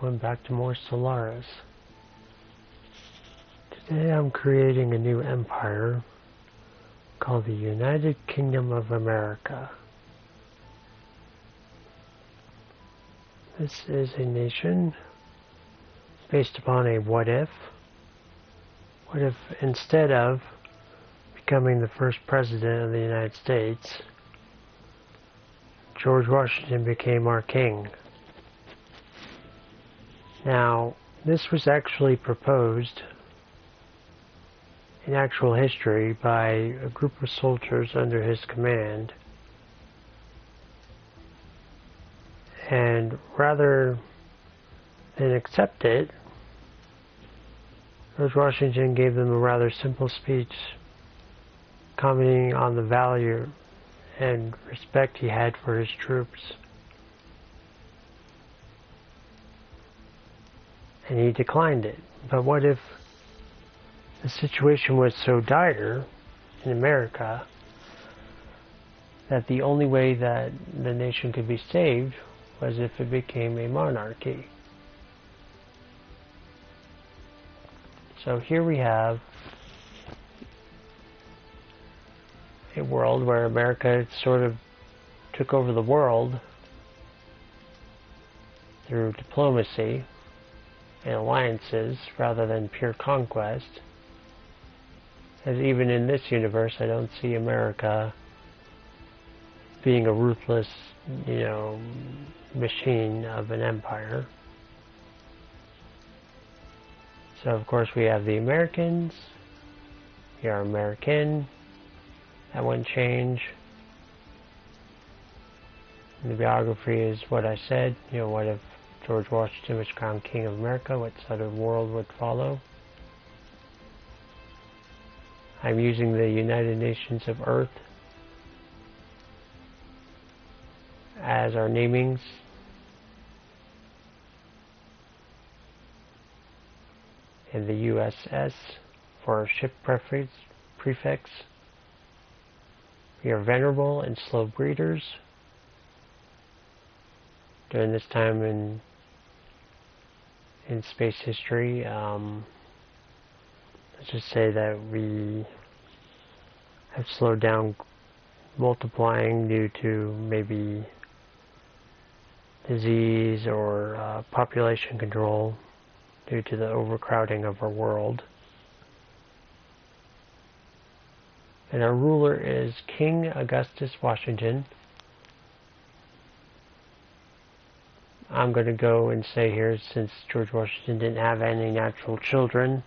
went back to more Stellaris. Today I'm creating a new empire called the United Kingdom of America. This is a nation based upon a what if. What if instead of becoming the first president of the United States, George Washington became our king? Now, this was actually proposed in actual history by a group of soldiers under his command. And rather than accept it, George Washington gave them a rather simple speech commenting on the value and respect he had for his troops. And he declined it. But what if the situation was so dire in America that the only way that the nation could be saved was if it became a monarchy? So here we have a world where America sort of took over the world through diplomacy and alliances rather than pure conquest. As even in this universe, I don't see America being a ruthless, machine of an empire. So of course we have the Americans. We are American. That wouldn't change. And the biography is what I said. What if George Washington was crowned King of America? What sort of world would follow? I'm using the United Nations of Earth as our namings. And the USS for our ship prefix. We are venerable and slow breeders. During this time in space history, let's just say that we have slowed down multiplying due to maybe disease or population control due to the overcrowding of our world. And our ruler is King Augustus Washington. I'm going to go and say here, since George Washington didn't have any natural children,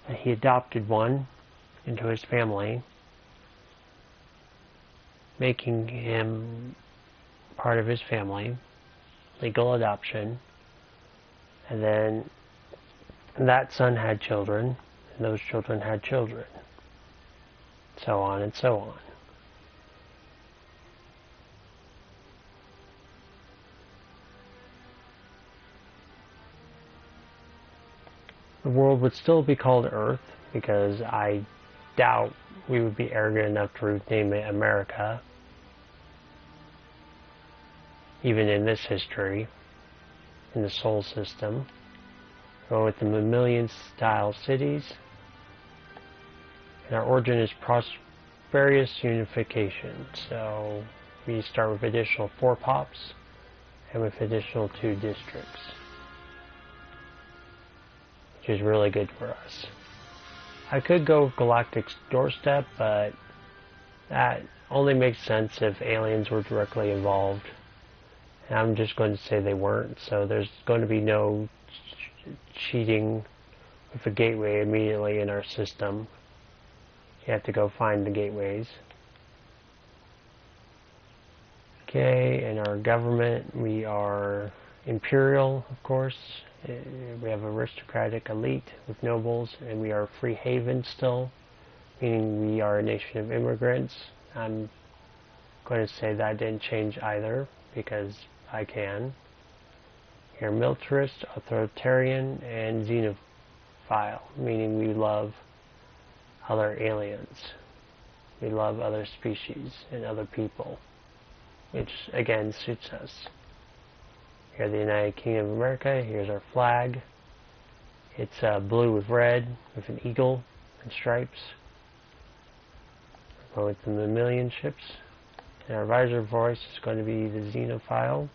that he adopted one into his family, making him part of his family, legal adoption. And then that son had children, and those children had children, so on and so on. The world would still be called Earth, because I doubt we would be arrogant enough to rename it America, even in this history, in the Sol system. Go with the mammalian-style cities. And our origin is prosperous unification. So we start with additional 4 pops and with additional 2 districts, which is really good for us. I could go with Galactic's doorstep, but that only makes sense if aliens were directly involved. And I'm just going to say they weren't, so there's going to be no cheating with a gateway immediately in our system. You have to go find the gateways. Okay, in our government, we are imperial, of course. We have aristocratic elite with nobles, and we are free haven still, meaning we are a nation of immigrants. I'm going to say that didn't change either, because I can. We are militarist, authoritarian, and xenophile, meaning we love other aliens. We love other species and other people, which again suits us. We are the United Kingdom of America. Here's our flag. It's blue with red, with an eagle and stripes. We're going with the mammalian ships. And our advisor voice is going to be the Xenophile.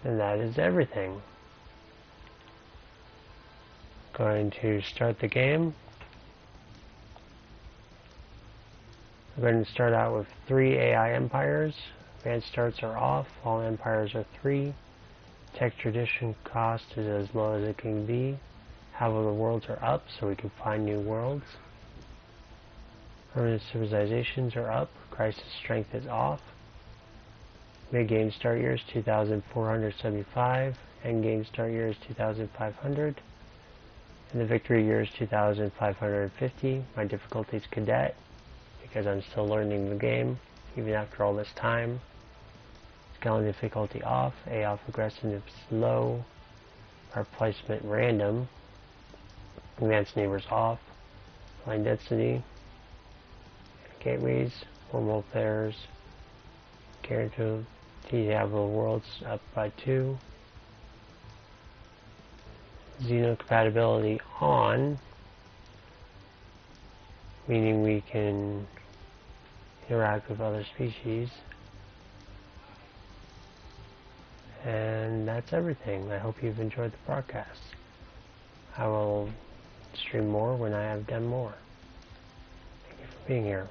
And that is everything. Going to start the game. We're going to start out with 3 AI empires. Advanced starts are off. All empires are 3. Tech tradition cost is as low as it can be. However, the worlds are up, so we can find new worlds. Permanent civilizations are up. Crisis strength is off. Mid-game start years 2,475. End-game start years 2,500. And the victory years 2,550. My difficulty is cadet, because I'm still learning the game, even after all this time. Scaling difficulty off. A off aggressiveness low. Our placement random. Advanced neighbors off. Line density. Gateways. Formal affairs. Guaranteed habitable worlds up by 2. Xenocompatibility on, meaning we can interact with other species. And that's everything. I hope you've enjoyed the broadcast. I will stream more when I have done more. Thank you for being here.